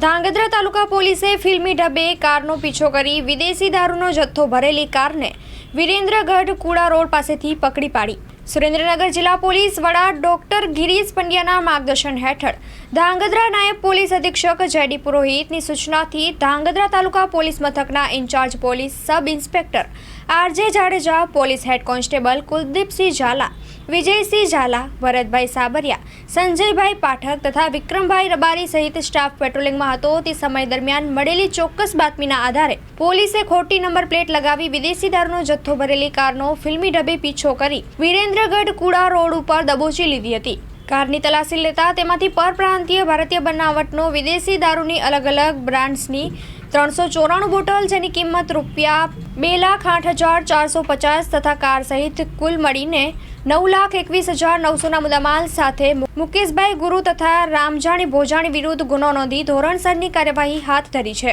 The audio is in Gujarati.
ધાંગધ્રા તાલુકા પોલીસે ફિલ્મી ઢબે કારનો પીછો કરી વિદેશી દારૂનો જથ્થો ભરેલી કારને વિરેન્દ્રગઢ કુડા રોડ પાસેથી પકડી પાડી। સુરેન્દ્રનગર જિલ્લા પોલીસ વડા ડોક્ટર ગિરીશ પંડ્યાના માર્ગદર્શન હેઠળ ધાંગધ્રા નાયબ પોલીસ અધિક્ષક જેડી પુરોહિતની સૂચનાથી ધાંગધ્રા તાલુકા પોલીસ મથકના incharge police sub inspector RJ Jadeja, police head constable Kuldeepsinh Zala, Vijaysinh Zala, Bharatbhai Sabariya, Sanjaybhai Pathak તથા વિક્રમભાઈ રબારી સહિત સ્ટાફ પેટ્રોલિંગમાં હતો। તે સમય દરમિયાન મળેલી ચોક્કસ બાતમીના આધારે પોલીસે ખોટી નંબર પ્લેટ લગાવી વિદેશી દારૂનો જથ્થો ભરેલી કારનો ફિલ્મી ઢબે પીછો કરી વિરેન્દ્રગઢ કુડા રોડ ઉપર દબોચી લીધી હતી। કારની તલાશી લેતા તેમાંથી પરપ્રાંતીય ભારતીય બનાવટનો વિદેશી દારૂની અલગ અલગ બ્રાન્ડ્સની 394 બોટલ જેની કિંમત ₹2,08,450 તથા કાર સહિત કુલ મળીને ₹9,21,900ના મુદ્દામાલ સાથે મુકેશભાઈ ગુરુ તથા રામજાણી ભોજાણી વિરુદ્ધ ગુનો નોંધી ધોરણસરની કાર્યવાહી હાથ ધરી છે।